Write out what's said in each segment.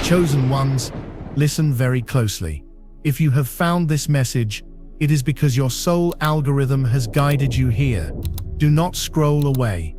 Chosen ones, listen very closely. If you have found this message, it is because your soul algorithm has guided you here. Do not scroll away.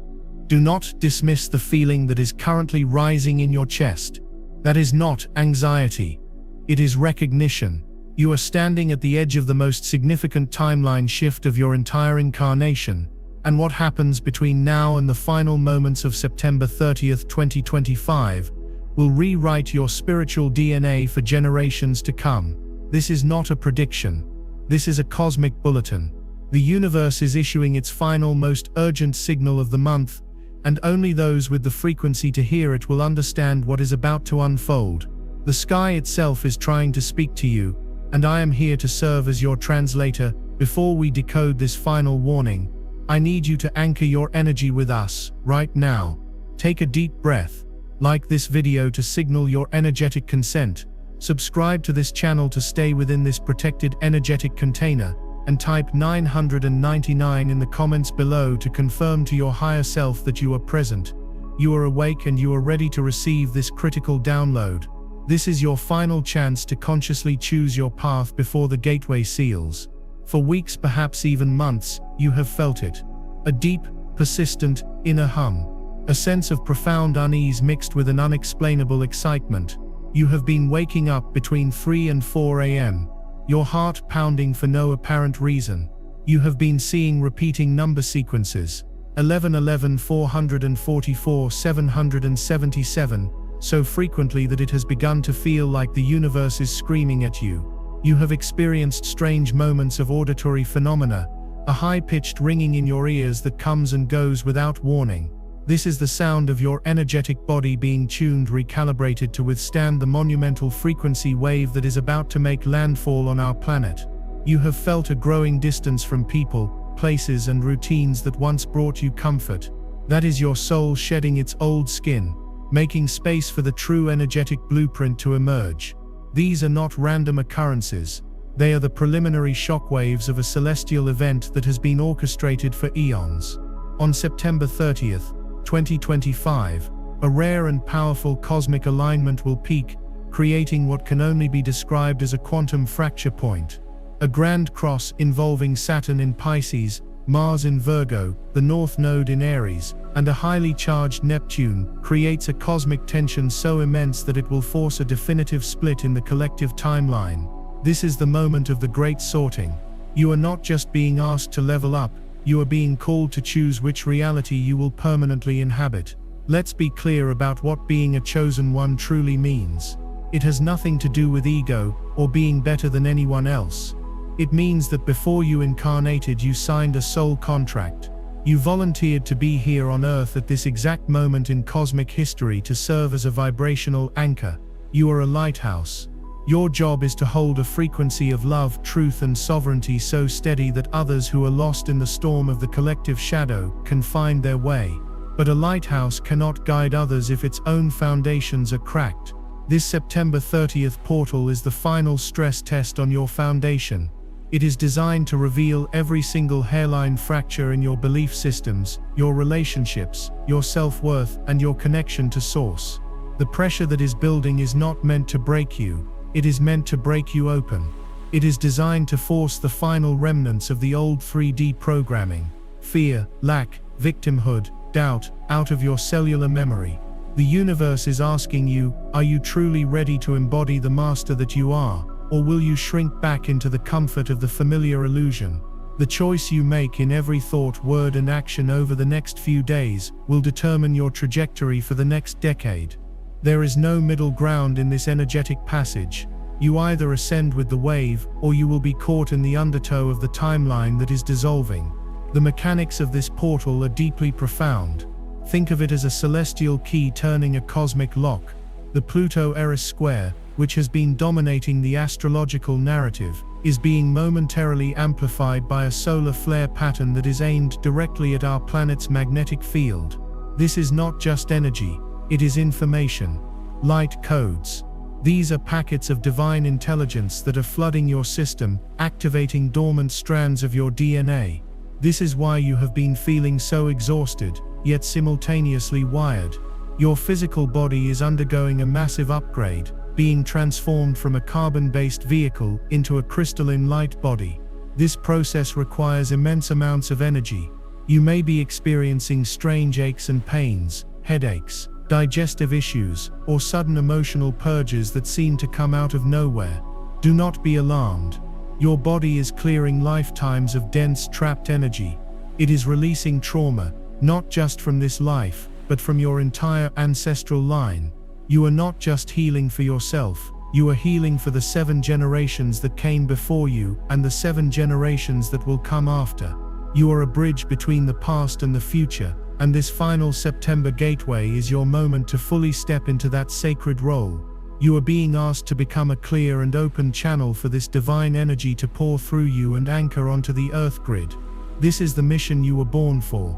Do not dismiss the feeling that is currently rising in your chest. That is not anxiety. It is recognition. You are standing at the edge of the most significant timeline shift of your entire incarnation, and what happens between now and the final moments of September 30th, 2025, will rewrite your spiritual DNA for generations to come. This is not a prediction. This is a cosmic bulletin. The universe is issuing its final, most urgent signal of the month, and only those with the frequency to hear it will understand what is about to unfold. The sky itself is trying to speak to you, and I am here to serve as your translator. Before we decode this final warning, I need you to anchor your energy with us, right now. Take a deep breath. Like this video to signal your energetic consent. Subscribe to this channel to stay within this protected energetic container, and type 999 in the comments below to confirm to your higher self that you are present. You are awake and you are ready to receive this critical download. This is your final chance to consciously choose your path before the gateway seals. For weeks, perhaps even months, you have felt it. A deep, persistent, inner hum. A sense of profound unease mixed with an unexplainable excitement. You have been waking up between 3 and 4 a.m., your heart pounding for no apparent reason. You have been seeing repeating number sequences, 1111, 444, 777, so frequently that it has begun to feel like the universe is screaming at you. You have experienced strange moments of auditory phenomena, a high-pitched ringing in your ears that comes and goes without warning. This is the sound of your energetic body being tuned, recalibrated to withstand the monumental frequency wave that is about to make landfall on our planet. You have felt a growing distance from people, places, and routines that once brought you comfort. That is your soul shedding its old skin, making space for the true energetic blueprint to emerge. These are not random occurrences. They are the preliminary shockwaves of a celestial event that has been orchestrated for eons. On September 30th, 2025, a rare and powerful cosmic alignment will peak, creating what can only be described as a quantum fracture point. A grand cross involving Saturn in Pisces, Mars in Virgo, the North Node in Aries, and a highly charged Neptune creates a cosmic tension so immense that it will force a definitive split in the collective timeline. This is the moment of the great sorting. You are not just being asked to level up, you are being called to choose which reality you will permanently inhabit. Let's be clear about what being a chosen one truly means. It has nothing to do with ego or being better than anyone else. It means that before you incarnated, you signed a soul contract. You volunteered to be here on Earth at this exact moment in cosmic history to serve as a vibrational anchor. You are a lighthouse. Your job is to hold a frequency of love, truth, and sovereignty so steady that others who are lost in the storm of the collective shadow can find their way. But a lighthouse cannot guide others if its own foundations are cracked. This September 30th portal is the final stress test on your foundation. It is designed to reveal every single hairline fracture in your belief systems, your relationships, your self-worth, and your connection to Source. The pressure that is building is not meant to break you. It is meant to break you open. It is designed to force the final remnants of the old 3D programming, fear, lack, victimhood, doubt, out of your cellular memory. The universe is asking you, are you truly ready to embody the master that you are, or will you shrink back into the comfort of the familiar illusion? The choice you make in every thought, word, and action over the next few days will determine your trajectory for the next decade. There is no middle ground in this energetic passage. You either ascend with the wave, or you will be caught in the undertow of the timeline that is dissolving. The mechanics of this portal are deeply profound. Think of it as a celestial key turning a cosmic lock. The Pluto-Eris square, which has been dominating the astrological narrative, is being momentarily amplified by a solar flare pattern that is aimed directly at our planet's magnetic field. This is not just energy. It is information. Light codes. These are packets of divine intelligence that are flooding your system, activating dormant strands of your DNA. This is why you have been feeling so exhausted, yet simultaneously wired. Your physical body is undergoing a massive upgrade, being transformed from a carbon-based vehicle into a crystalline light body. This process requires immense amounts of energy. You may be experiencing strange aches and pains, headaches, digestive issues, or sudden emotional purges that seem to come out of nowhere. Do not be alarmed. Your body is clearing lifetimes of dense trapped energy. It is releasing trauma, not just from this life, but from your entire ancestral line. You are not just healing for yourself, you are healing for the 7 generations that came before you and the 7 generations that will come after. You are a bridge between the past and the future, and this final September gateway is your moment to fully step into that sacred role. You are being asked to become a clear and open channel for this divine energy to pour through you and anchor onto the earth grid. This is the mission you were born for.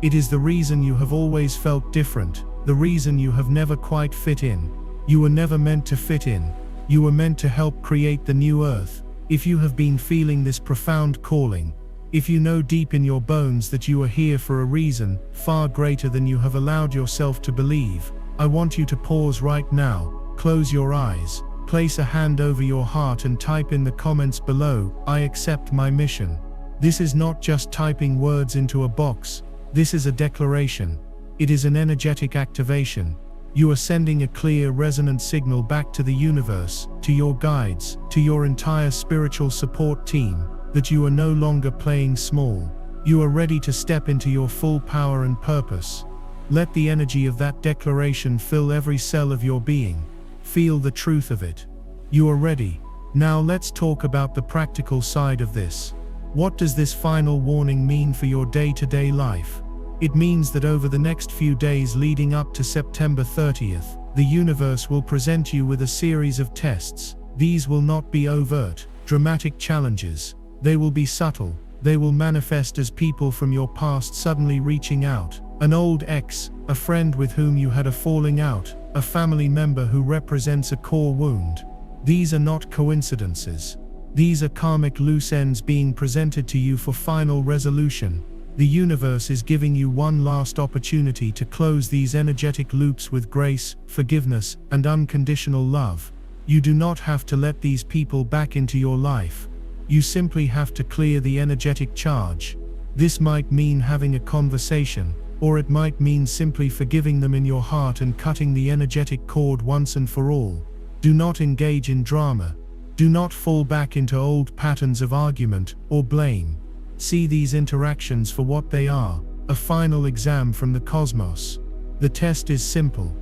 It is the reason you have always felt different, the reason you have never quite fit in. You were never meant to fit in. You were meant to help create the new earth. If you have been feeling this profound calling, if you know deep in your bones that you are here for a reason far greater than you have allowed yourself to believe, I want you to pause right now, close your eyes, place a hand over your heart and type in the comments below, "I accept my mission." This is not just typing words into a box. This is a declaration. It is an energetic activation. You are sending a clear, resonant signal back to the universe, to your guides, to your entire spiritual support team, that you are no longer playing small. You are ready to step into your full power and purpose. Let the energy of that declaration fill every cell of your being. Feel the truth of it. You are ready. Now let's talk about the practical side of this. What does this final warning mean for your day-to-day life? It means that over the next few days leading up to September 30th, the universe will present you with a series of tests. These will not be overt, dramatic challenges. They will be subtle. They will manifest as people from your past suddenly reaching out. An old ex, a friend with whom you had a falling out, a family member who represents a core wound. These are not coincidences. These are karmic loose ends being presented to you for final resolution. The universe is giving you one last opportunity to close these energetic loops with grace, forgiveness, and unconditional love. You do not have to let these people back into your life. You simply have to clear the energetic charge. This might mean having a conversation, or it might mean simply forgiving them in your heart and cutting the energetic cord once and for all. Do not engage in drama. Do not fall back into old patterns of argument or blame. See these interactions for what they are, a final exam from the cosmos. The test is simple.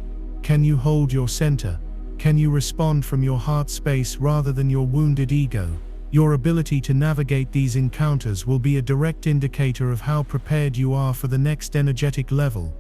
Can you hold your center? Can you respond from your heart space rather than your wounded ego? Your ability to navigate these encounters will be a direct indicator of how prepared you are for the next energetic level.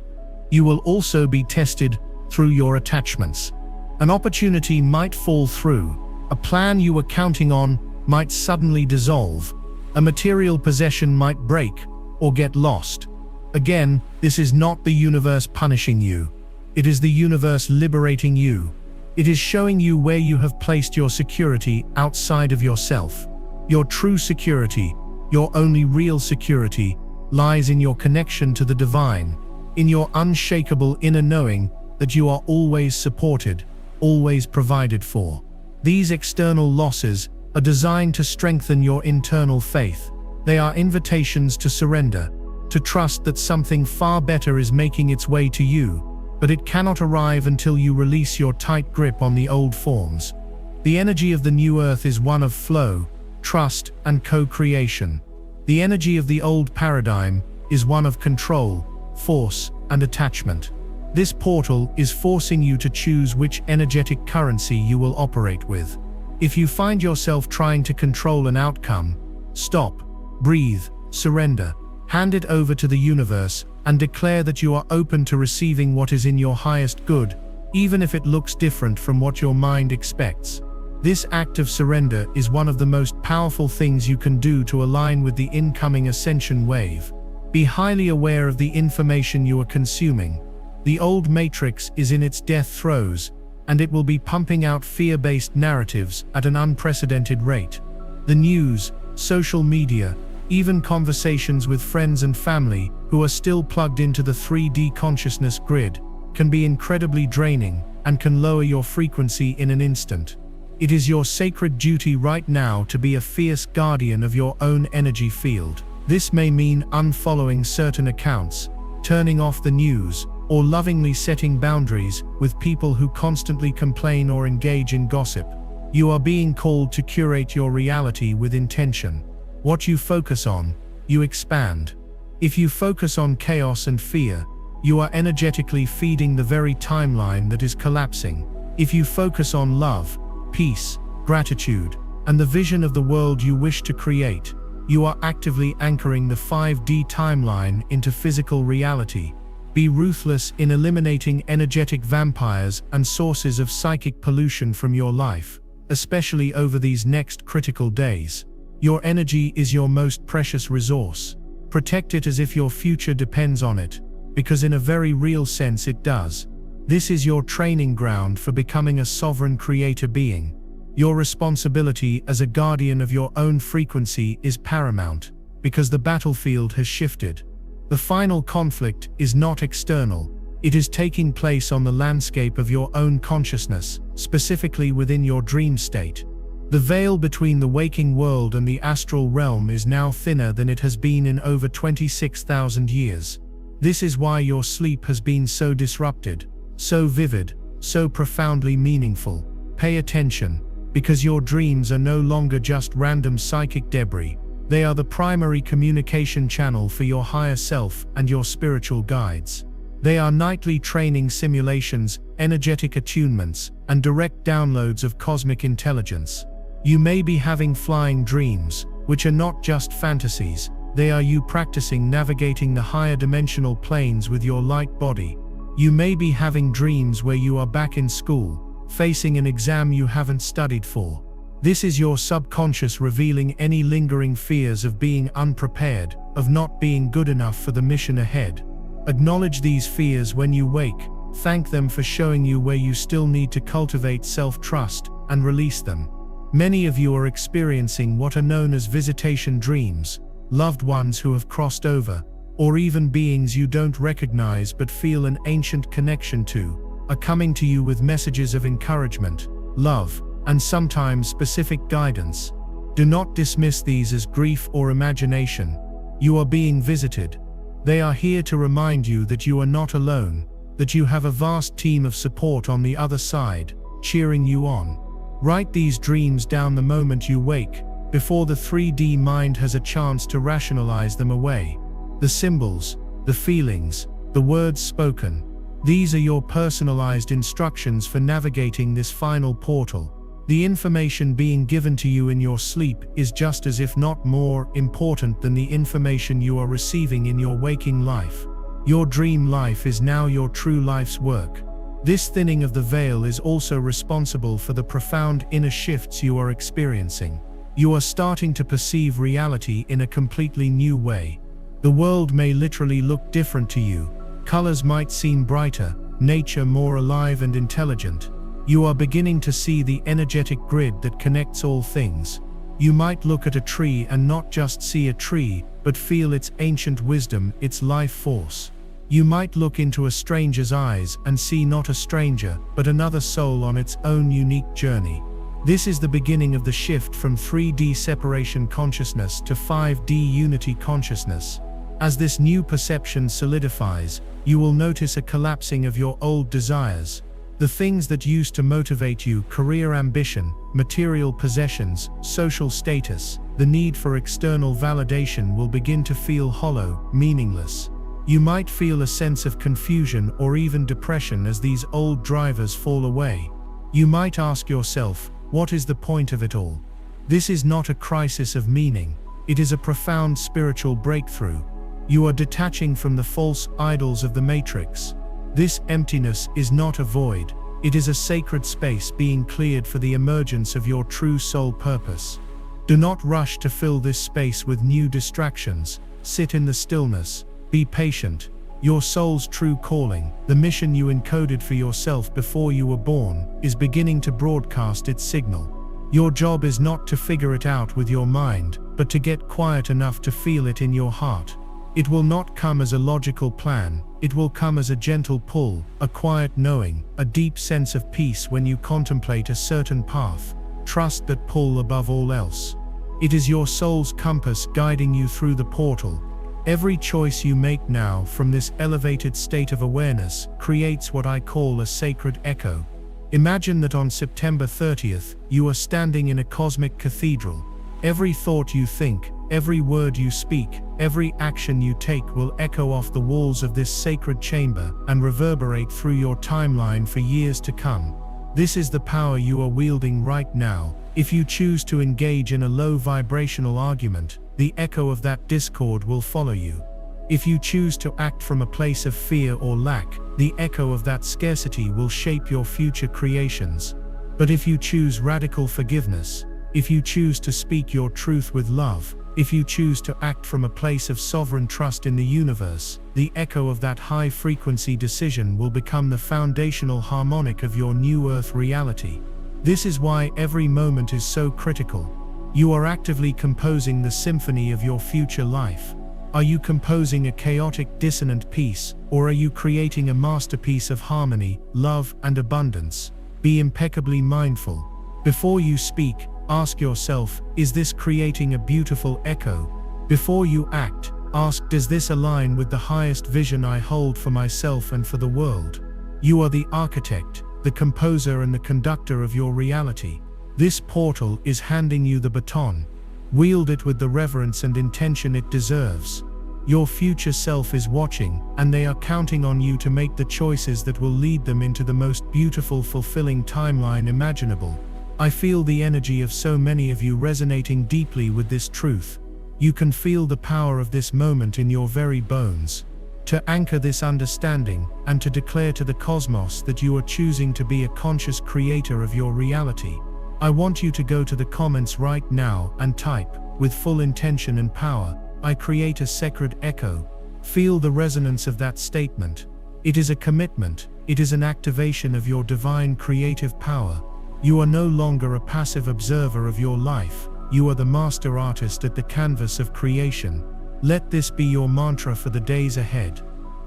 You will also be tested through your attachments. An opportunity might fall through. A plan you were counting on might suddenly dissolve. A material possession might break or get lost. Again, this is not the universe punishing you. It is the universe liberating you. It is showing you where you have placed your security outside of yourself. Your true security, your only real security, lies in your connection to the divine, in your unshakable inner knowing that you are always supported, always provided for. These external losses are designed to strengthen your internal faith. They are invitations to surrender, to trust that something far better is making its way to you, but it cannot arrive until you release your tight grip on the old forms. The energy of the new earth is one of flow, trust, and co-creation. The energy of the old paradigm is one of control, force, and attachment. This portal is forcing you to choose which energetic currency you will operate with. If you find yourself trying to control an outcome, stop, breathe, surrender, hand it over to the universe, and declare that you are open to receiving what is in your highest good, even if it looks different from what your mind expects. This act of surrender is one of the most powerful things you can do to align with the incoming ascension wave. Be highly aware of the information you are consuming. The old matrix is in its death throes, and it will be pumping out fear-based narratives at an unprecedented rate. The news, social media, even conversations with friends and family who are still plugged into the 3D consciousness grid can be incredibly draining, and can lower your frequency in an instant. It is your sacred duty right now to be a fierce guardian of your own energy field. This may mean unfollowing certain accounts, turning off the news, or lovingly setting boundaries with people who constantly complain or engage in gossip. You are being called to curate your reality with intention. What you focus on, you expand. If you focus on chaos and fear, you are energetically feeding the very timeline that is collapsing. If you focus on love, peace, gratitude, and the vision of the world you wish to create, you are actively anchoring the 5D timeline into physical reality. Be ruthless in eliminating energetic vampires and sources of psychic pollution from your life, especially over these next critical days. Your energy is your most precious resource. Protect it as if your future depends on it, because in a very real sense it does. This is your training ground for becoming a sovereign creator being. Your responsibility as a guardian of your own frequency is paramount, because the battlefield has shifted. The final conflict is not external. It is taking place on the landscape of your own consciousness, specifically within your dream state. The veil between the waking world and the astral realm is now thinner than it has been in over 26,000 years. This is why your sleep has been so disrupted, so vivid, so profoundly meaningful. Pay attention, because your dreams are no longer just random psychic debris. They are the primary communication channel for your higher self and your spiritual guides. They are nightly training simulations, energetic attunements, and direct downloads of cosmic intelligence. You may be having flying dreams, which are not just fantasies. They are you practicing navigating the higher dimensional planes with your light body. You may be having dreams where you are back in school, facing an exam you haven't studied for. This is your subconscious revealing any lingering fears of being unprepared, of not being good enough for the mission ahead. Acknowledge these fears when you wake. Thank them for showing you where you still need to cultivate self-trust, and release them. Many of you are experiencing what are known as visitation dreams, loved ones who have crossed over, or even beings you don't recognize but feel an ancient connection to, are coming to you with messages of encouragement, love, and sometimes specific guidance. Do not dismiss these as grief or imagination. You are being visited. They are here to remind you that you are not alone, that you have a vast team of support on the other side, cheering you on. Write these dreams down the moment you wake, before the 3D mind has a chance to rationalize them away. The symbols, the feelings, the words spoken. These are your personalized instructions for navigating this final portal. The information being given to you in your sleep is just as if not more important than the information you are receiving in your waking life. Your dream life is now your true life's work. This thinning of the veil is also responsible for the profound inner shifts you are experiencing. You are starting to perceive reality in a completely new way. The world may literally look different to you. Colors might seem brighter, nature more alive and intelligent. You are beginning to see the energetic grid that connects all things. You might look at a tree and not just see a tree, but feel its ancient wisdom, its life force. You might look into a stranger's eyes and see not a stranger, but another soul on its own unique journey. This is the beginning of the shift from 3D separation consciousness to 5D unity consciousness. As this new perception solidifies, you will notice a collapsing of your old desires. The things that used to motivate you, career ambition, material possessions, social status, the need for external validation will begin to feel hollow, meaningless. You might feel a sense of confusion or even depression as these old drivers fall away. You might ask yourself, what is the point of it all? This is not a crisis of meaning. It is a profound spiritual breakthrough. You are detaching from the false idols of the matrix. This emptiness is not a void. It is a sacred space being cleared for the emergence of your true soul purpose. Do not rush to fill this space with new distractions. Sit in the stillness. Be patient. Your soul's true calling, the mission you encoded for yourself before you were born, is beginning to broadcast its signal. Your job is not to figure it out with your mind, but to get quiet enough to feel it in your heart. It will not come as a logical plan, it will come as a gentle pull, a quiet knowing, a deep sense of peace when you contemplate a certain path. Trust that pull above all else. It is your soul's compass guiding you through the portal. Every choice you make now from this elevated state of awareness creates what I call a sacred echo. Imagine that on September 30th, you are standing in a cosmic cathedral. Every thought you think, every word you speak, every action you take will echo off the walls of this sacred chamber and reverberate through your timeline for years to come. This is the power you are wielding right now. If you choose to engage in a low vibrational argument, the echo of that discord will follow you. If you choose to act from a place of fear or lack, the echo of that scarcity will shape your future creations. But if you choose radical forgiveness, if you choose to speak your truth with love, if you choose to act from a place of sovereign trust in the universe, the echo of that high-frequency decision will become the foundational harmonic of your new earth reality. This is why every moment is so critical. You are actively composing the symphony of your future life. Are you composing a chaotic, dissonant piece, or are you creating a masterpiece of harmony, love, and abundance? Be impeccably mindful. Before you speak, ask yourself, is this creating a beautiful echo? Before you act, ask, does this align with the highest vision I hold for myself and for the world? You are the architect, the composer, and the conductor of your reality. This portal is handing you the baton. Wield it with the reverence and intention it deserves. Your future self is watching, and they are counting on you to make the choices that will lead them into the most beautiful, fulfilling timeline imaginable. I feel the energy of so many of you resonating deeply with this truth. You can feel the power of this moment in your very bones. To anchor this understanding, and to declare to the cosmos that you are choosing to be a conscious creator of your reality, I want you to go to the comments right now and type, with full intention and power, I create a sacred echo. Feel the resonance of that statement. It is a commitment, it is an activation of your divine creative power. You are no longer a passive observer of your life, you are the master artist at the canvas of creation. Let this be your mantra for the days ahead.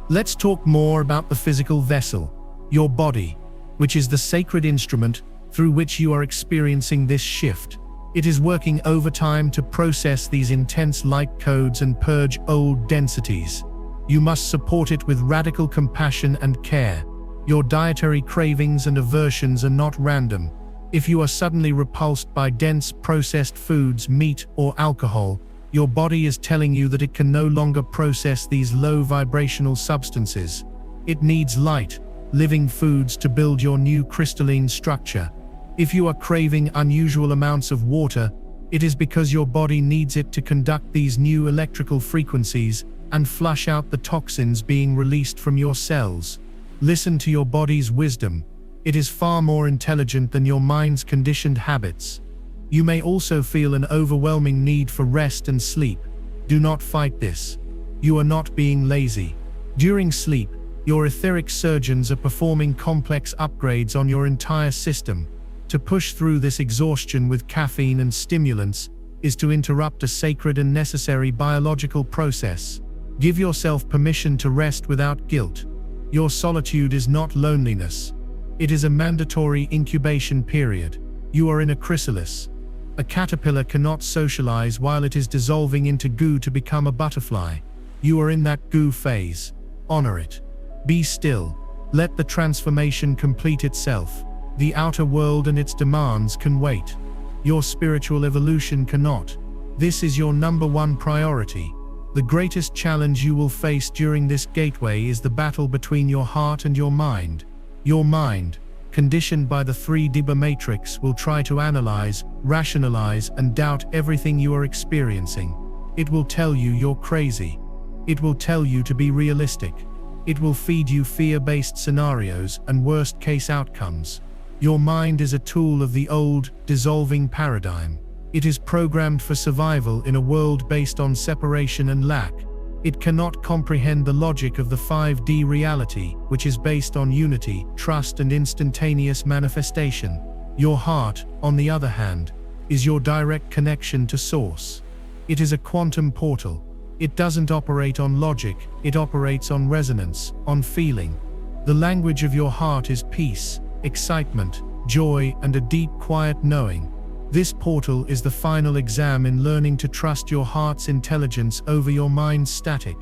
Let's talk more about the physical vessel, your body, which is the sacred instrument through which you are experiencing this shift. It is working overtime to process these intense light codes and purge old densities. You must support it with radical compassion and care. Your dietary cravings and aversions are not random. If you are suddenly repulsed by dense processed foods, meat, or alcohol, your body is telling you that it can no longer process these low vibrational substances. It needs light, living foods to build your new crystalline structure. If you are craving unusual amounts of water, it is because your body needs it to conduct these new electrical frequencies and flush out the toxins being released from your cells. Listen to your body's wisdom. It is far more intelligent than your mind's conditioned habits. You may also feel an overwhelming need for rest and sleep. Do not fight this. You are not being lazy. During sleep, your etheric surgeons are performing complex upgrades on your entire system. To push through this exhaustion with caffeine and stimulants is to interrupt a sacred and necessary biological process. Give yourself permission to rest without guilt. Your solitude is not loneliness. It is a mandatory incubation period. You are in a chrysalis. A caterpillar cannot socialize while it is dissolving into goo to become a butterfly. You are in that goo phase. Honor it. Be still. Let the transformation complete itself. The outer world and its demands can wait. Your spiritual evolution cannot. This is your number one priority. The greatest challenge you will face during this gateway is the battle between your heart and your mind. Your mind, conditioned by the 3D matrix, will try to analyze, rationalize, and doubt everything you are experiencing. It will tell you you're crazy. It will tell you to be realistic. It will feed you fear-based scenarios and worst-case outcomes. Your mind is a tool of the old, dissolving paradigm. It is programmed for survival in a world based on separation and lack. It cannot comprehend the logic of the 5D reality, which is based on unity, trust, and instantaneous manifestation. Your heart, on the other hand, is your direct connection to Source. It is a quantum portal. It doesn't operate on logic, it operates on resonance, on feeling. The language of your heart is peace, excitement, joy, and a deep, quiet knowing. This portal is the final exam in learning to trust your heart's intelligence over your mind's static.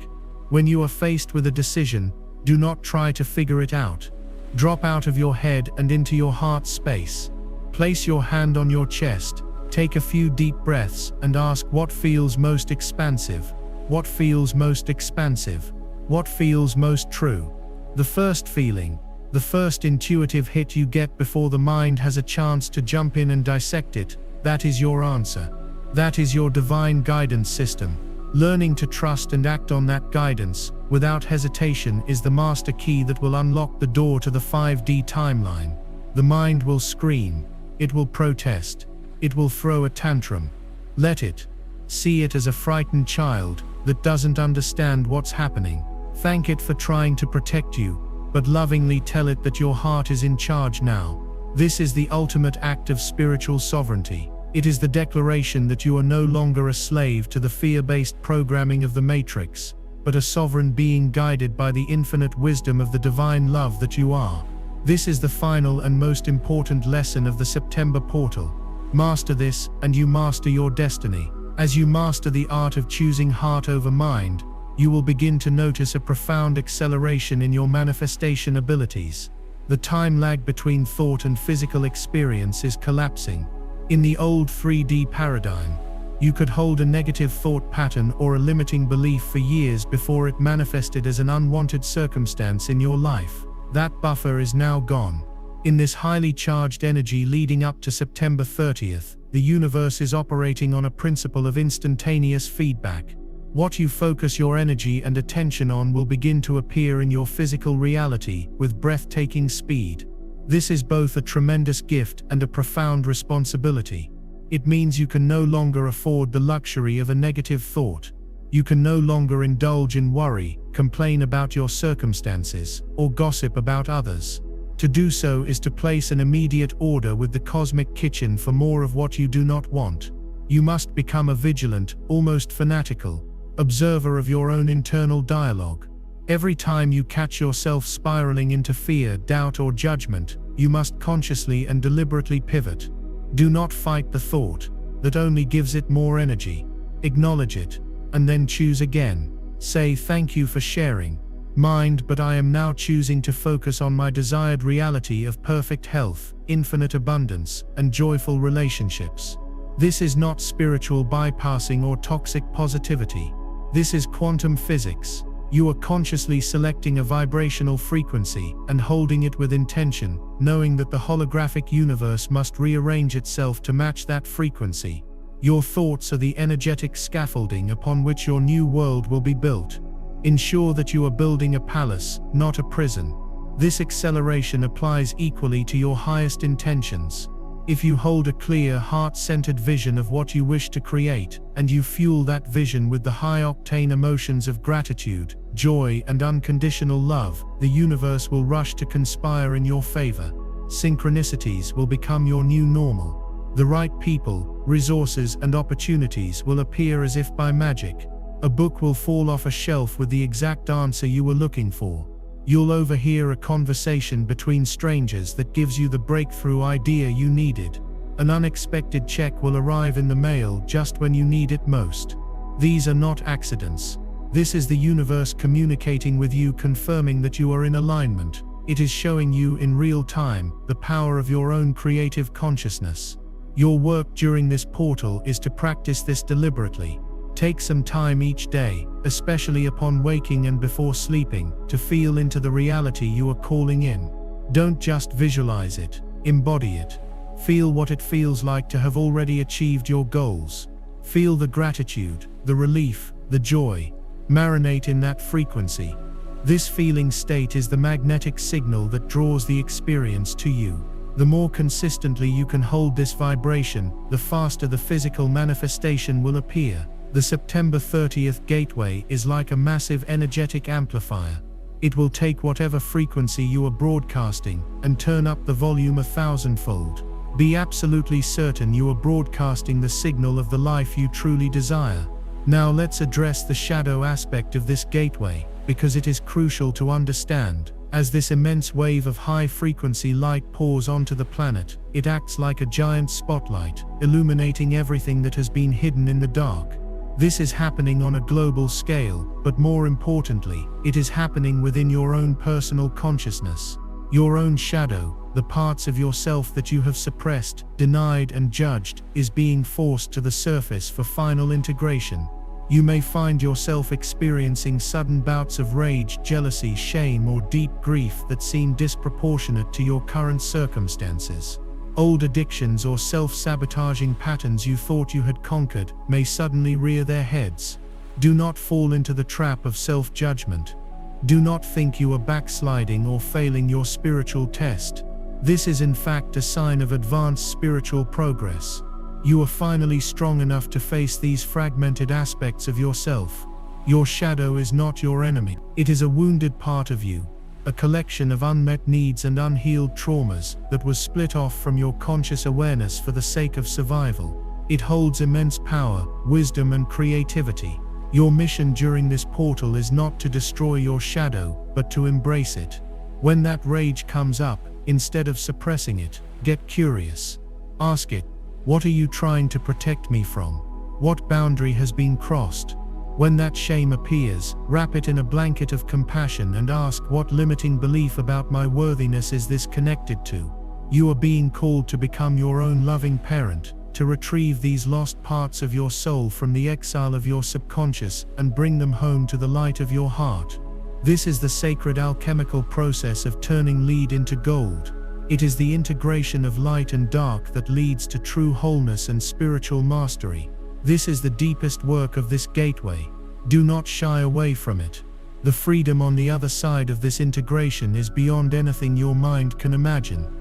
When you are faced with a decision, do not try to figure it out. Drop out of your head and into your heart space. Place your hand on your chest, take a few deep breaths, and ask what feels most expansive. What feels most expansive? What feels most true? The first feeling, the first intuitive hit you get before the mind has a chance to jump in and dissect it, that is your answer. That is your divine guidance system. Learning to trust and act on that guidance, without hesitation, is the master key that will unlock the door to the 5D timeline. The mind will scream. It will protest. It will throw a tantrum. Let it. See it as a frightened child that doesn't understand what's happening. Thank it for trying to protect you, but lovingly tell it that your heart is in charge now. This is the ultimate act of spiritual sovereignty. It is the declaration that you are no longer a slave to the fear-based programming of the Matrix, but a sovereign being guided by the infinite wisdom of the divine love that you are. This is the final and most important lesson of the September portal. Master this, and you master your destiny. As you master the art of choosing heart over mind, you will begin to notice a profound acceleration in your manifestation abilities. The time lag between thought and physical experience is collapsing. In the old 3D paradigm, you could hold a negative thought pattern or a limiting belief for years before it manifested as an unwanted circumstance in your life. That buffer is now gone. In this highly charged energy leading up to September 30th, the universe is operating on a principle of instantaneous feedback. What you focus your energy and attention on will begin to appear in your physical reality with breathtaking speed. This is both a tremendous gift and a profound responsibility. It means you can no longer afford the luxury of a negative thought. You can no longer indulge in worry, complain about your circumstances, or gossip about others. To do so is to place an immediate order with the cosmic kitchen for more of what you do not want. You must become a vigilant, almost fanatical, observer of your own internal dialogue. Every time you catch yourself spiraling into fear, doubt, or judgment, you must consciously and deliberately pivot. Do not fight the thought. That only gives it more energy. Acknowledge it, and then choose again. Say, thank you for sharing. Mind, but I am now choosing to focus on my desired reality of perfect health, infinite abundance, and joyful relationships. This is not spiritual bypassing or toxic positivity. This is quantum physics. You are consciously selecting a vibrational frequency and holding it with intention, knowing that the holographic universe must rearrange itself to match that frequency. Your thoughts are the energetic scaffolding upon which your new world will be built. Ensure that you are building a palace, not a prison. This acceleration applies equally to your highest intentions. If you hold a clear, heart-centered vision of what you wish to create, and you fuel that vision with the high-octane emotions of gratitude, joy, and unconditional love, the universe will rush to conspire in your favor. Synchronicities will become your new normal. The right people, resources, and opportunities will appear as if by magic. A book will fall off a shelf with the exact answer you were looking for. You'll overhear a conversation between strangers that gives you the breakthrough idea you needed. An unexpected check will arrive in the mail just when you need it most. These are not accidents. This is the universe communicating with you, confirming that you are in alignment. It is showing you in real time the power of your own creative consciousness. Your work during this portal is to practice this deliberately. Take some time each day, especially upon waking and before sleeping, to feel into the reality you are calling in. Don't just visualize it, embody it. Feel what it feels like to have already achieved your goals. Feel the gratitude, the relief, the joy. Marinate in that frequency. This feeling state is the magnetic signal that draws the experience to you. The more consistently you can hold this vibration, the faster the physical manifestation will appear. The September 30th gateway is like a massive energetic amplifier. It will take whatever frequency you are broadcasting and turn up the volume 1,000-fold. Be absolutely certain you are broadcasting the signal of the life you truly desire. Now let's address the shadow aspect of this gateway, because it is crucial to understand. As this immense wave of high-frequency light pours onto the planet, it acts like a giant spotlight, illuminating everything that has been hidden in the dark. This is happening on a global scale, but more importantly, it is happening within your own personal consciousness. Your own shadow, the parts of yourself that you have suppressed, denied, and judged, is being forced to the surface for final integration. You may find yourself experiencing sudden bouts of rage, jealousy, shame, or deep grief that seem disproportionate to your current circumstances. Old addictions or self-sabotaging patterns you thought you had conquered may suddenly rear their heads. Do not fall into the trap of self-judgment. Do not think you are backsliding or failing your spiritual test. This is in fact a sign of advanced spiritual progress. You are finally strong enough to face these fragmented aspects of yourself. Your shadow is not your enemy. It is a wounded part of you, a collection of unmet needs and unhealed traumas that was split off from your conscious awareness for the sake of survival. It holds immense power, wisdom, and creativity. Your mission during this portal is not to destroy your shadow, but to embrace it. When that rage comes up, instead of suppressing it, get curious. Ask it, what are you trying to protect me from? What boundary has been crossed? When that shame appears, wrap it in a blanket of compassion and ask, what limiting belief about my worthiness is this connected to? You are being called to become your own loving parent, to retrieve these lost parts of your soul from the exile of your subconscious and bring them home to the light of your heart. This is the sacred alchemical process of turning lead into gold. It is the integration of light and dark that leads to true wholeness and spiritual mastery. This is the deepest work of this gateway. Do not shy away from it. The freedom on the other side of this integration is beyond anything your mind can imagine.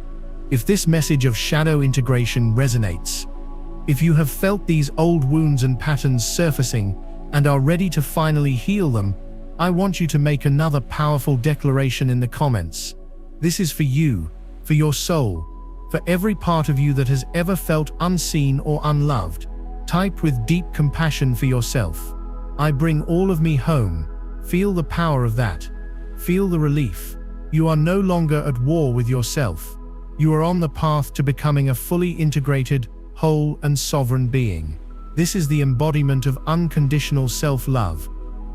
If this message of shadow integration resonates, if you have felt these old wounds and patterns surfacing and are ready to finally heal them, I want you to make another powerful declaration in the comments. This is for you, for your soul, for every part of you that has ever felt unseen or unloved. Type with deep compassion for yourself. I bring all of me home. Feel the power of that. Feel the relief. You are no longer at war with yourself. You are on the path to becoming a fully integrated, whole, and sovereign being. This is the embodiment of unconditional self-love,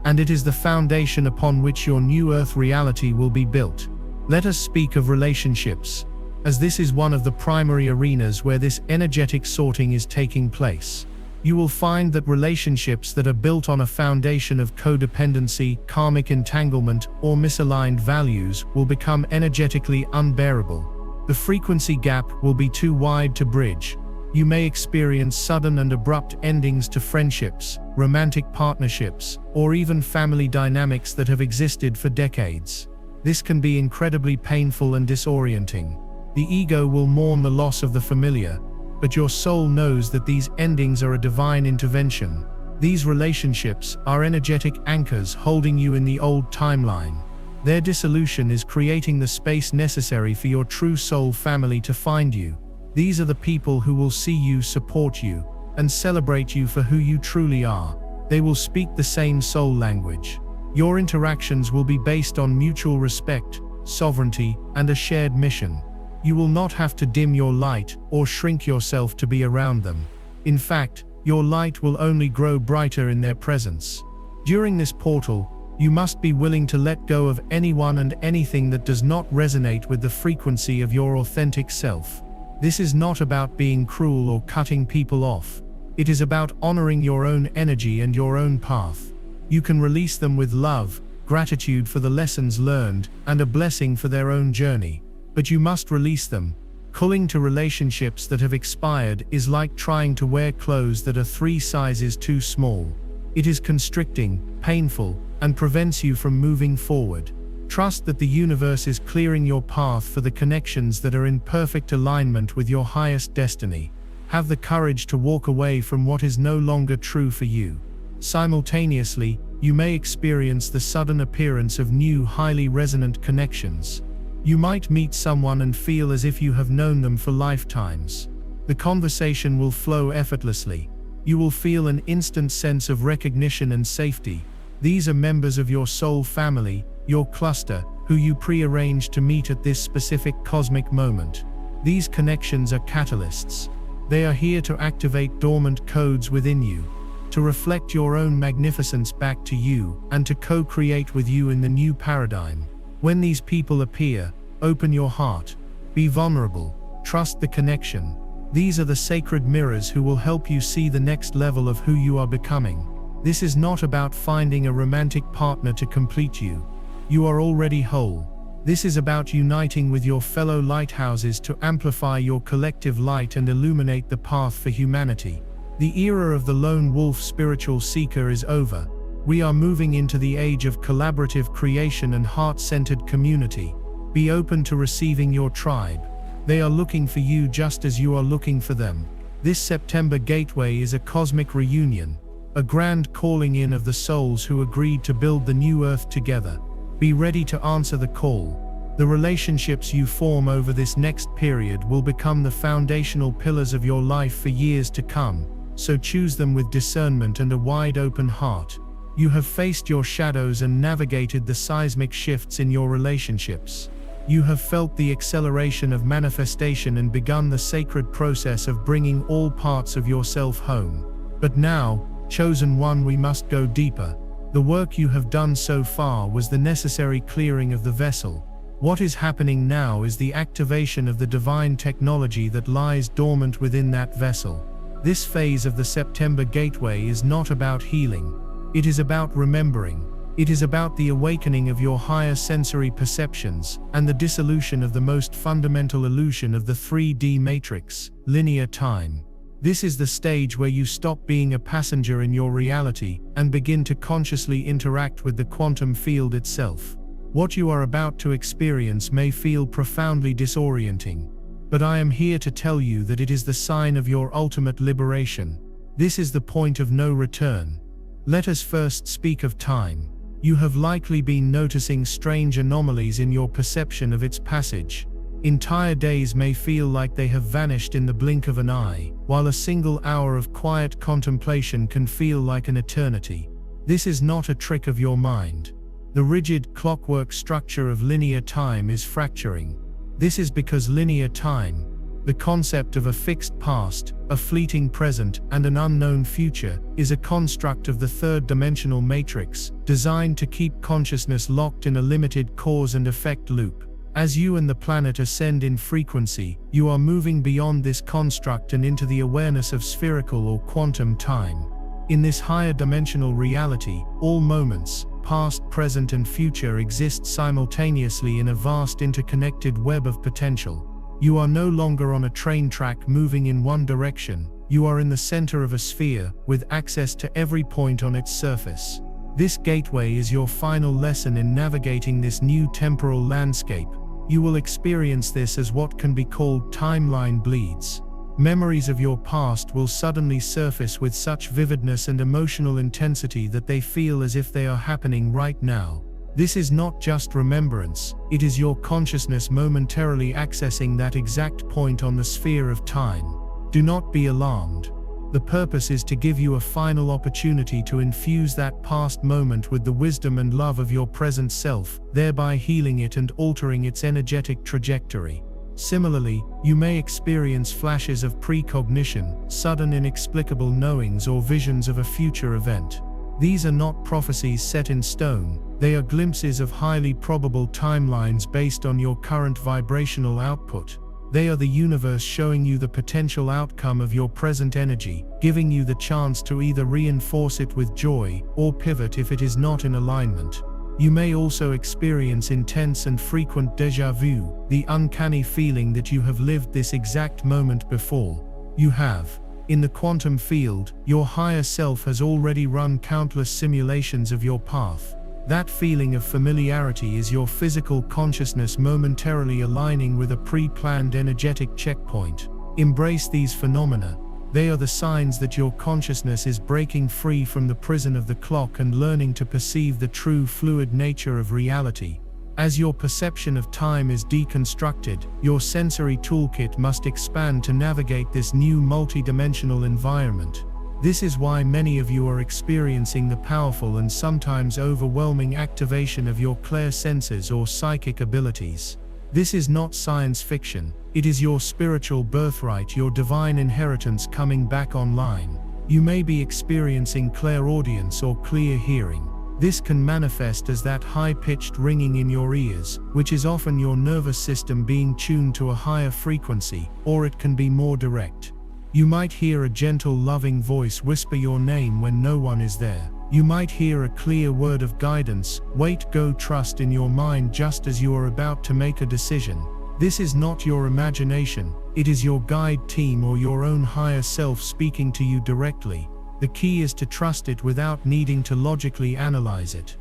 and it is the foundation upon which your new earth reality will be built. Let us speak of relationships, as this is one of the primary arenas where this energetic sorting is taking place. You will find that relationships that are built on a foundation of codependency, karmic entanglement, or misaligned values will become energetically unbearable. The frequency gap will be too wide to bridge. You may experience sudden and abrupt endings to friendships, romantic partnerships, or even family dynamics that have existed for decades. This can be incredibly painful and disorienting. The ego will mourn the loss of the familiar, but your soul knows that these endings are a divine intervention. These relationships are energetic anchors holding you in the old timeline. Their dissolution is creating the space necessary for your true soul family to find you. These are the people who will see you, support you, and celebrate you for who you truly are. They will speak the same soul language. Your interactions will be based on mutual respect, sovereignty, and a shared mission. You will not have to dim your light or shrink yourself to be around them. In fact, your light will only grow brighter in their presence. During this portal, you must be willing to let go of anyone and anything that does not resonate with the frequency of your authentic self. This is not about being cruel or cutting people off. It is about honoring your own energy and your own path. You can release them with love, gratitude for the lessons learned, and a blessing for their own journey. But you must release them. Clinging to relationships that have expired is like trying to wear clothes that are 3 sizes too small. It is constricting, painful, and prevents you from moving forward. Trust that the universe is clearing your path for the connections that are in perfect alignment with your highest destiny. Have the courage to walk away from what is no longer true for you. Simultaneously, you may experience the sudden appearance of new, highly resonant connections. You might meet someone and feel as if you have known them for lifetimes. The conversation will flow effortlessly, You will feel an instant sense of recognition and safety. These are members of your soul family, your cluster, who you pre-arranged to meet at this specific cosmic moment. These connections are catalysts. They are here to activate dormant codes within you, to reflect your own magnificence back to you, and to co-create with you in the new paradigm. When these people appear, open your heart. Be vulnerable. Trust the connection. These are the sacred mirrors who will help you see the next level of who you are becoming. This is not about finding a romantic partner to complete you. You are already whole. This is about uniting with your fellow lighthouses to amplify your collective light and illuminate the path for humanity. The era of the lone wolf spiritual seeker is over. We are moving into the age of collaborative creation and heart-centered community. Be open to receiving your tribe. They are looking for you just as you are looking for them. This September gateway is a cosmic reunion, a grand calling in of the souls who agreed to build the new earth together. Be ready to answer the call. The relationships you form over this next period will become the foundational pillars of your life for years to come, so choose them with discernment and a wide open heart. You have faced your shadows and navigated the seismic shifts in your relationships. You have felt the acceleration of manifestation and begun the sacred process of bringing all parts of yourself home. But now, chosen one, we must go deeper. The work you have done so far was the necessary clearing of the vessel. What is happening now is the activation of the divine technology that lies dormant within that vessel. This phase of the September gateway is not about healing. It is about remembering. It is about the awakening of your higher sensory perceptions and the dissolution of the most fundamental illusion of the 3D matrix, linear time. This is the stage where you stop being a passenger in your reality and begin to consciously interact with the quantum field itself. What you are about to experience may feel profoundly disorienting, but I am here to tell you that it is the sign of your ultimate liberation. This is the point of no return. Let us first speak of time. You have likely been noticing strange anomalies in your perception of its passage. Entire days may feel like they have vanished in the blink of an eye, while a single hour of quiet contemplation can feel like an eternity. This is not a trick of your mind. The rigid clockwork structure of linear time is fracturing. This is because linear time, the concept of a fixed past, a fleeting present, and an unknown future, is a construct of the third-dimensional matrix, designed to keep consciousness locked in a limited cause and effect loop. As you and the planet ascend in frequency, you are moving beyond this construct and into the awareness of spherical or quantum time. In this higher dimensional reality, all moments, past, present, and future, exist simultaneously in a vast interconnected web of potential. You are no longer on a train track moving in one direction. You are in the center of a sphere, with access to every point on its surface. This gateway is your final lesson in navigating this new temporal landscape. You will experience this as what can be called timeline bleeds. Memories of your past will suddenly surface with such vividness and emotional intensity that they feel as if they are happening right now. This is not just remembrance, it is your consciousness momentarily accessing that exact point on the sphere of time. Do not be alarmed. The purpose is to give you a final opportunity to infuse that past moment with the wisdom and love of your present self, thereby healing it and altering its energetic trajectory. Similarly, you may experience flashes of precognition, sudden inexplicable knowings or visions of a future event. These are not prophecies set in stone, they are glimpses of highly probable timelines based on your current vibrational output. They are the universe showing you the potential outcome of your present energy, giving you the chance to either reinforce it with joy or pivot if it is not in alignment. You may also experience intense and frequent déjà vu, the uncanny feeling that you have lived this exact moment before. You have. In the quantum field, your higher self has already run countless simulations of your path. That feeling of familiarity is your physical consciousness momentarily aligning with a pre-planned energetic checkpoint. Embrace these phenomena. They are the signs that your consciousness is breaking free from the prison of the clock and learning to perceive the true fluid nature of reality. As your perception of time is deconstructed, your sensory toolkit must expand to navigate this new multidimensional environment. This is why many of you are experiencing the powerful and sometimes overwhelming activation of your clairsenses or psychic abilities. This is not science fiction. It is your spiritual birthright, your divine inheritance coming back online. You may be experiencing clairaudience or clear hearing. This can manifest as that high-pitched ringing in your ears, which is often your nervous system being tuned to a higher frequency, or it can be more direct. You might hear a gentle, loving voice whisper your name when no one is there. You might hear a clear word of guidance, wait, go, trust in your mind just as you are about to make a decision. This is not your imagination, it is your guide team or your own higher self speaking to you directly. The key is to trust it without needing to logically analyze it.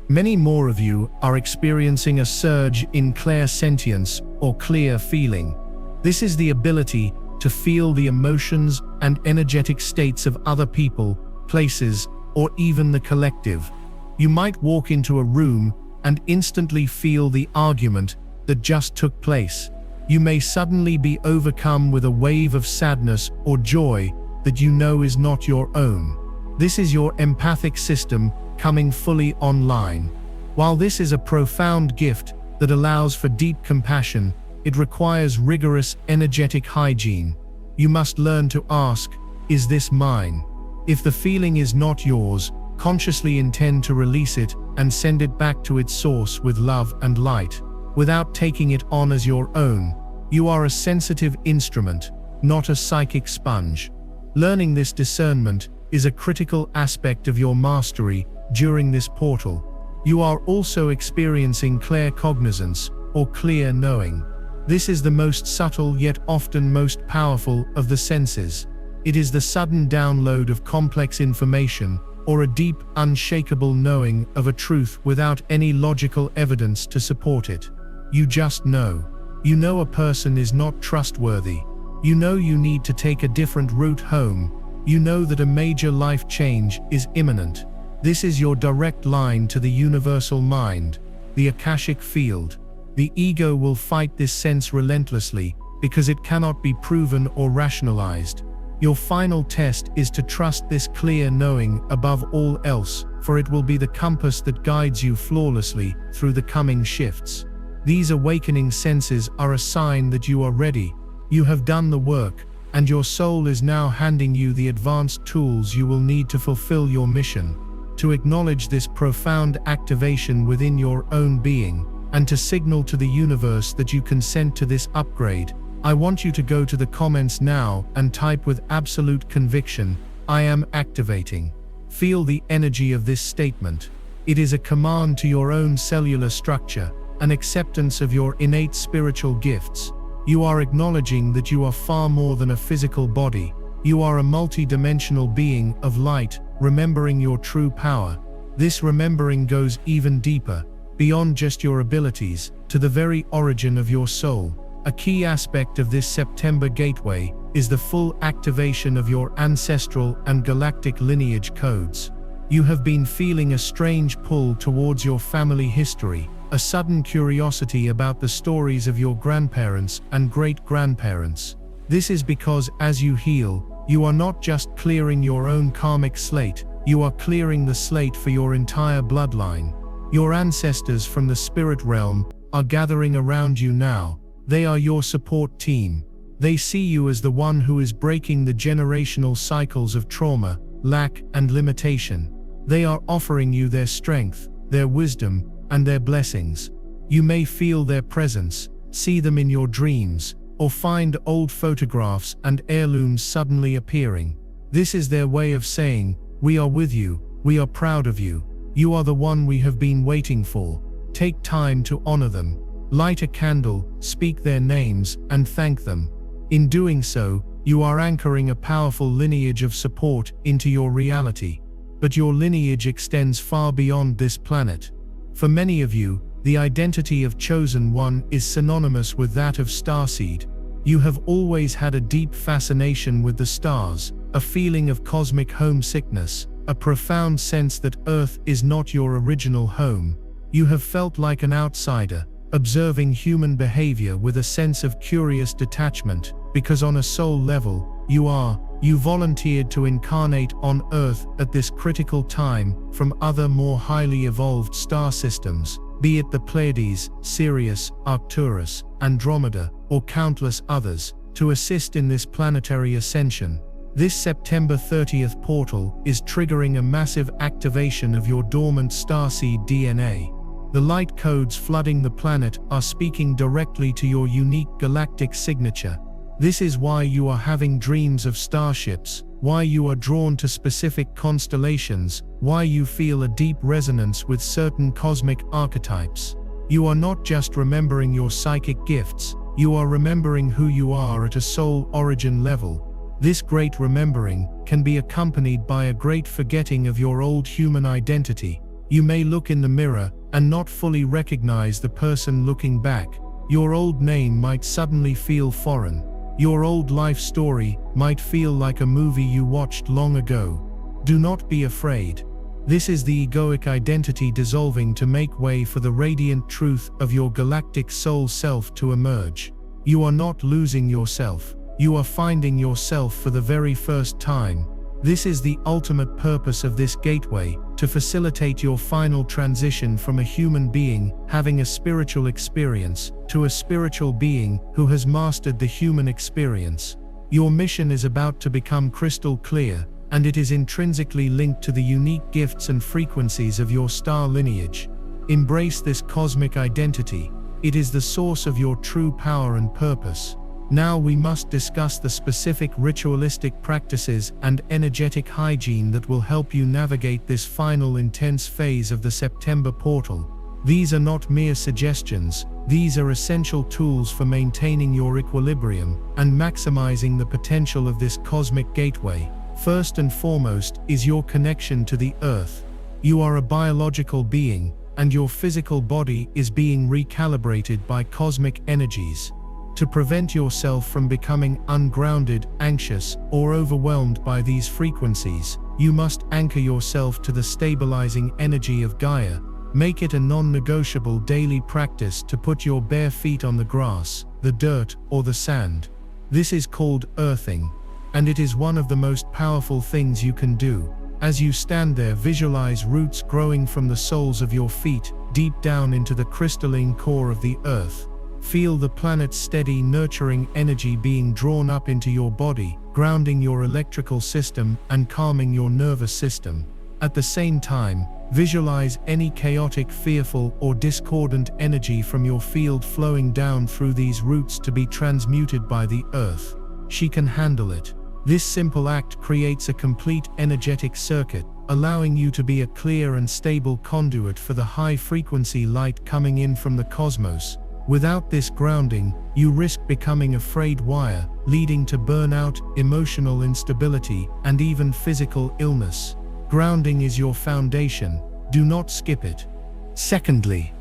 Many more of you are experiencing a surge in clairsentience or clear feeling. This is the ability to feel the emotions and energetic states of other people, places, or even the collective. You might walk into a room and instantly feel the argument that just took place. You may suddenly be overcome with a wave of sadness or joy that you know is not your own. This is your empathic system coming fully online. While this is a profound gift that allows for deep compassion, it requires rigorous energetic hygiene. You must learn to ask, is this mine? If the feeling is not yours, consciously intend to release it and send it back to its source with love and light, without taking it on as your own. You are a sensitive instrument, not a psychic sponge. Learning this discernment is a critical aspect of your mastery during this portal. You are also experiencing claircognizance, or clear knowing. This is the most subtle yet often most powerful of the senses. It is the sudden download of complex information, or a deep, unshakable knowing of a truth without any logical evidence to support it. You just know. You know a person is not trustworthy. You know you need to take a different route home. You know that a major life change is imminent. This is your direct line to the universal mind, the Akashic field. The ego will fight this sense relentlessly because it cannot be proven or rationalized. Your final test is to trust this clear knowing above all else, for it will be the compass that guides you flawlessly through the coming shifts. These awakening senses are a sign that you are ready. You have done the work, and your soul is now handing you the advanced tools you will need to fulfill your mission. To acknowledge this profound activation within your own being, and to signal to the universe that you consent to this upgrade, I want you to go to the comments now and type with absolute conviction, I am activating. Feel the energy of this statement. It is a command to your own cellular structure, an acceptance of your innate spiritual gifts. You are acknowledging that you are far more than a physical body. You are a multi-dimensional being of light, remembering your true power. This remembering goes even deeper, beyond just your abilities, to the very origin of your soul. A key aspect of this September gateway is the full activation of your ancestral and galactic lineage codes. You have been feeling a strange pull towards your family history, a sudden curiosity about the stories of your grandparents and great-grandparents. This is because as you heal, you are not just clearing your own karmic slate, you are clearing the slate for your entire bloodline. Your ancestors from the spirit realm are gathering around you now. They are your support team. They see you as the one who is breaking the generational cycles of trauma, lack, and limitation. They are offering you their strength, their wisdom, and their blessings. You may feel their presence, see them in your dreams, or find old photographs and heirlooms suddenly appearing. This is their way of saying, we are with you, we are proud of you, you are the one we have been waiting for. Take time to honor them. Light a candle, speak their names, and thank them. In doing so, you are anchoring a powerful lineage of support into your reality. But your lineage extends far beyond this planet. For many of you, the identity of Chosen One is synonymous with that of starseed. You have always had a deep fascination with the stars, a feeling of cosmic homesickness, a profound sense that Earth is not your original home. You have felt like an outsider, observing human behavior with a sense of curious detachment, because on a soul level, you are, You volunteered to incarnate on Earth at this critical time from other more highly evolved star systems, be it the Pleiades, Sirius, Arcturus, Andromeda, or countless others, to assist in this planetary ascension. This September 30th portal is triggering a massive activation of your dormant starseed DNA. The light codes flooding the planet are speaking directly to your unique galactic signature. This is why you are having dreams of starships, why you are drawn to specific constellations, why you feel a deep resonance with certain cosmic archetypes. You are not just remembering your psychic gifts, you are remembering who you are at a soul origin level. This great remembering can be accompanied by a great forgetting of your old human identity. You may look in the mirror and not fully recognize the person looking back. Your old name might suddenly feel foreign. Your old life story might feel like a movie you watched long ago. Do not be afraid. This is the egoic identity dissolving to make way for the radiant truth of your galactic soul self to emerge. You are not losing yourself. You are finding yourself for the very first time. This is the ultimate purpose of this gateway, to facilitate your final transition from a human being having a spiritual experience to a spiritual being who has mastered the human experience. Your mission is about to become crystal clear, and it is intrinsically linked to the unique gifts and frequencies of your star lineage. Embrace this cosmic identity. It is the source of your true power and purpose. Now we must discuss the specific ritualistic practices and energetic hygiene that will help you navigate this final intense phase of the September portal. These are not mere suggestions, these are essential tools for maintaining your equilibrium and maximizing the potential of this cosmic gateway. First and foremost is your connection to the Earth. You are a biological being, and your physical body is being recalibrated by cosmic energies. To prevent yourself from becoming ungrounded, anxious, or overwhelmed by these frequencies, you must anchor yourself to the stabilizing energy of Gaia. Make it a non-negotiable daily practice to put your bare feet on the grass, the dirt, or the sand. This is called earthing, and it is one of the most powerful things you can do. As you stand there, visualize roots growing from the soles of your feet, deep down into the crystalline core of the earth. Feel the planet's steady, nurturing energy being drawn up into your body, grounding your electrical system and calming your nervous system. At the same time, visualize any chaotic, fearful, or discordant energy from your field flowing down through these roots to be transmuted by the earth. She can handle it. This simple act creates a complete energetic circuit, allowing you to be a clear and stable conduit for the high-frequency light coming in from the cosmos. Without this grounding, you risk becoming a frayed wire, leading to burnout, emotional instability, and even physical illness. Grounding is your foundation. Do not skip it. Secondly,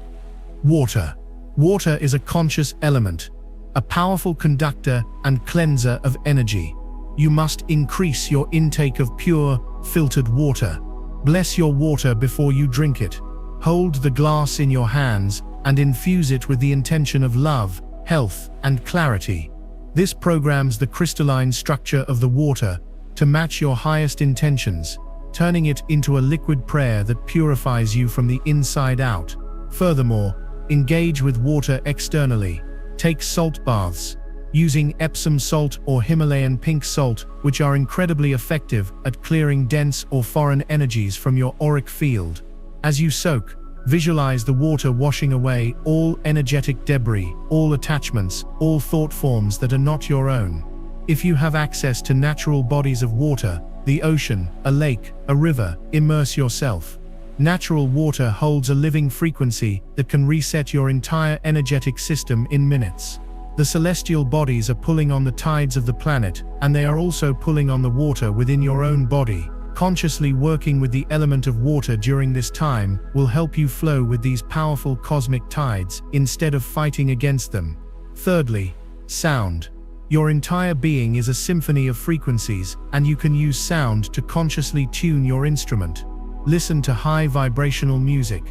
water. Water is a conscious element, a powerful conductor and cleanser of energy. You must increase your intake of pure, filtered water. Bless your water before you drink it. Hold the glass in your hands and infuse it with the intention of love, health, and clarity. This programs the crystalline structure of the water to match your highest intentions, turning it into a liquid prayer that purifies you from the inside out. Furthermore, engage with water externally. Take salt baths, using Epsom salt or Himalayan pink salt, which are incredibly effective at clearing dense or foreign energies from your auric field. As you soak, visualize the water washing away all energetic debris, all attachments, all thought forms that are not your own. If you have access to natural bodies of water, the ocean, a lake, a river, immerse yourself. Natural water holds a living frequency that can reset your entire energetic system in minutes. The celestial bodies are pulling on the tides of the planet, and they are also pulling on the water within your own body. Consciously working with the element of water during this time will help you flow with these powerful cosmic tides instead of fighting against them. Thirdly, sound. Your entire being is a symphony of frequencies, and you can use sound to consciously tune your instrument. Listen to high vibrational music,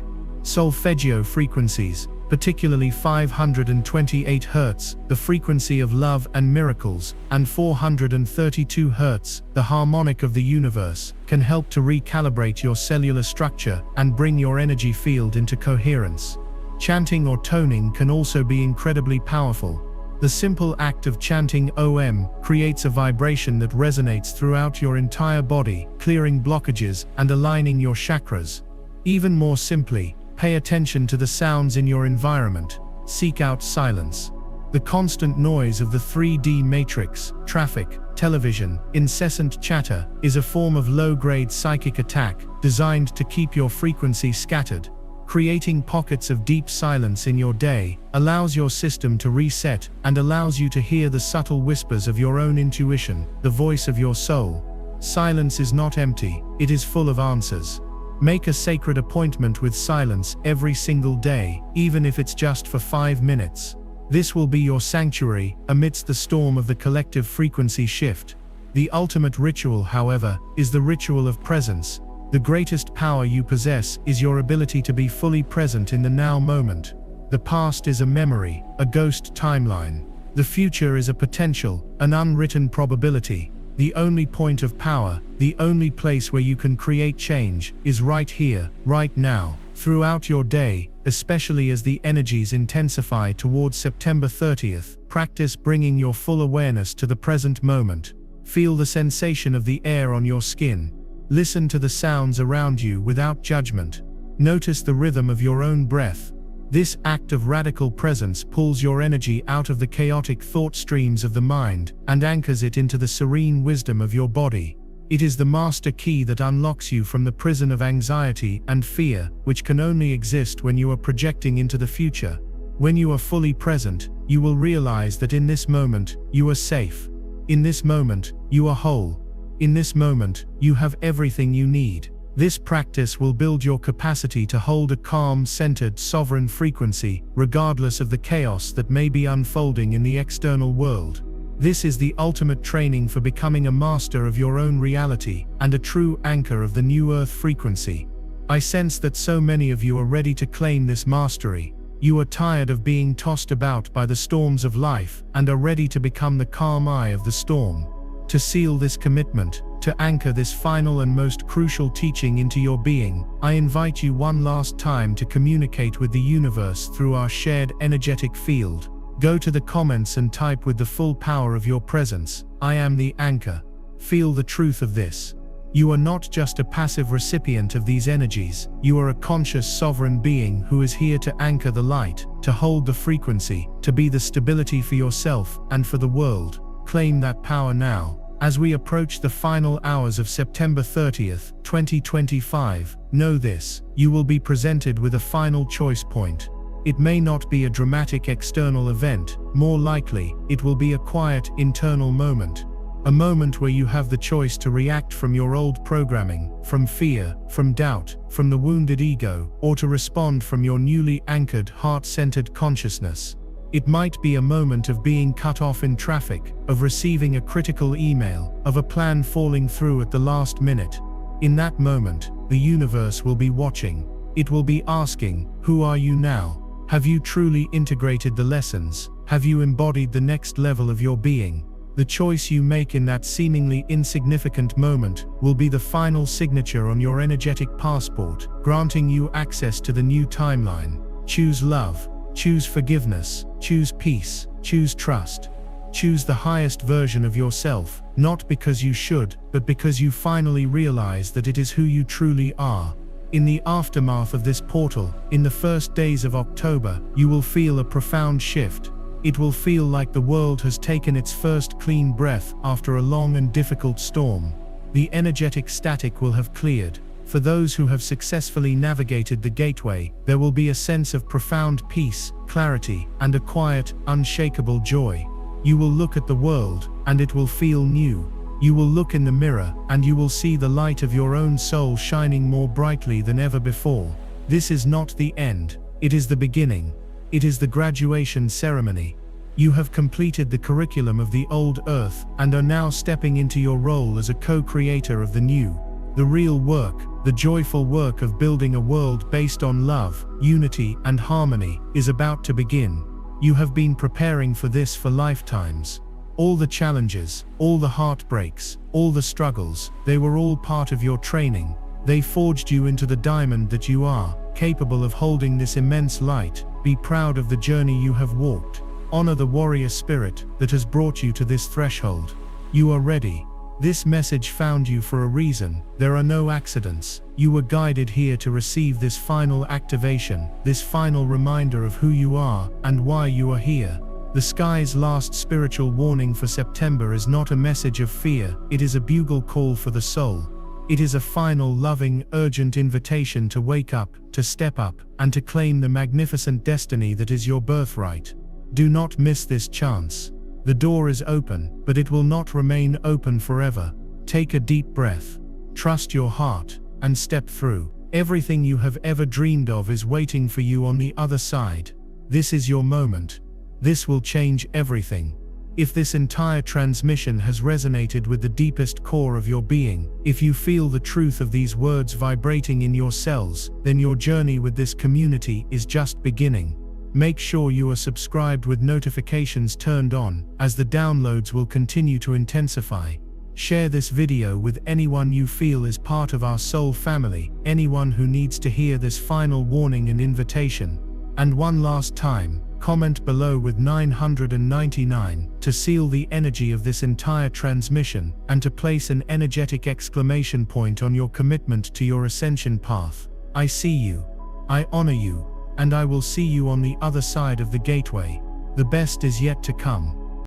solfeggio frequencies, particularly 528 Hz, the frequency of love and miracles, and 432 Hz, the harmonic of the universe, can help to recalibrate your cellular structure and bring your energy field into coherence. Chanting or toning can also be incredibly powerful. The simple act of chanting OM creates a vibration that resonates throughout your entire body, clearing blockages and aligning your chakras. Even more simply, pay attention to the sounds in your environment. Seek out silence. The constant noise of the 3D matrix, traffic, television, incessant chatter, is a form of low-grade psychic attack designed to keep your frequency scattered. Creating pockets of deep silence in your day allows your system to reset and allows you to hear the subtle whispers of your own intuition, the voice of your soul. Silence is not empty, it is full of answers. Make a sacred appointment with silence every single day, even if it's just for 5 minutes. This will be your sanctuary amidst the storm of the collective frequency shift. The ultimate ritual, however, is the ritual of presence. The greatest power you possess is your ability to be fully present in the now moment. The past is a memory, a ghost timeline. The future is a potential, an unwritten probability. The only point of power, the only place where you can create change, is right here, right now. Throughout your day, especially as the energies intensify towards September 30th, practice bringing your full awareness to the present moment. Feel the sensation of the air on your skin. Listen to the sounds around you without judgment. Notice the rhythm of your own breath. This act of radical presence pulls your energy out of the chaotic thought streams of the mind and anchors it into the serene wisdom of your body. It is the master key that unlocks you from the prison of anxiety and fear, which can only exist when you are projecting into the future. When you are fully present, you will realize that in this moment, you are safe. In this moment, you are whole. In this moment, you have everything you need. This practice will build your capacity to hold a calm, centered, sovereign frequency, regardless of the chaos that may be unfolding in the external world. This is the ultimate training for becoming a master of your own reality and a true anchor of the new Earth frequency. I sense that so many of you are ready to claim this mastery. You are tired of being tossed about by the storms of life and are ready to become the calm eye of the storm. To seal this commitment, to anchor this final and most crucial teaching into your being, I invite you one last time to communicate with the universe through our shared energetic field. Go to the comments and type with the full power of your presence, "I am the anchor." Feel the truth of this. You are not just a passive recipient of these energies, you are a conscious sovereign being who is here to anchor the light, to hold the frequency, to be the stability for yourself and for the world. Claim that power now. As we approach the final hours of September 30th, 2025, know this: you will be presented with a final choice point. It may not be a dramatic external event, more likely, it will be a quiet internal moment. A moment where you have the choice to react from your old programming, from fear, from doubt, from the wounded ego, or to respond from your newly anchored, heart-centered consciousness. It might be a moment of being cut off in traffic, of receiving a critical email, of a plan falling through at the last minute. In that moment, the universe will be watching. It will be asking, who are you now? Have you truly integrated the lessons? Have you embodied the next level of your being? The choice you make in that seemingly insignificant moment will be the final signature on your energetic passport, granting you access to the new timeline. Choose love. Choose forgiveness, choose peace, choose trust. Choose the highest version of yourself, not because you should, but because you finally realize that it is who you truly are. In the aftermath of this portal, in the first days of October, you will feel a profound shift. It will feel like the world has taken its first clean breath after a long and difficult storm. The energetic static will have cleared. For those who have successfully navigated the gateway, there will be a sense of profound peace, clarity, and a quiet, unshakable joy. You will look at the world, and it will feel new. You will look in the mirror, and you will see the light of your own soul shining more brightly than ever before. This is not the end, it is the beginning. It is the graduation ceremony. You have completed the curriculum of the old earth, and are now stepping into your role as a co-creator of the new. The real work, The joyful work of building a world based on love, unity, and harmony is about to begin. You have been preparing for this for lifetimes. All the challenges, all the heartbreaks, all the struggles, they were all part of your training. They forged you into the diamond that you are, capable of holding this immense light. Be proud of the journey you have walked. Honor the warrior spirit that has brought you to this threshold. You are ready. This message found you for a reason. There are no accidents. You were guided here to receive this final activation, this final reminder of who you are and why you are here. The sky's last spiritual warning for September is not a message of fear, it is a bugle call for the soul. It is a final, loving, urgent invitation to wake up, to step up, and to claim the magnificent destiny that is your birthright. Do not miss this chance. The door is open, but it will not remain open forever. Take a deep breath, trust your heart, and step through. Everything you have ever dreamed of is waiting for you on the other side. This is your moment. This will change everything. If this entire transmission has resonated with the deepest core of your being, if you feel the truth of these words vibrating in your cells, then your journey with this community is just beginning. Make sure you are subscribed with notifications turned on, as the downloads will continue to intensify. Share this video with anyone you feel is part of our soul family, anyone who needs to hear this final warning and invitation. And one last time, comment below with 999 to seal the energy of this entire transmission and to place an energetic exclamation point on your commitment to your ascension path. I see you. I honor you. And I will see you on the other side of the gateway. The best is yet to come.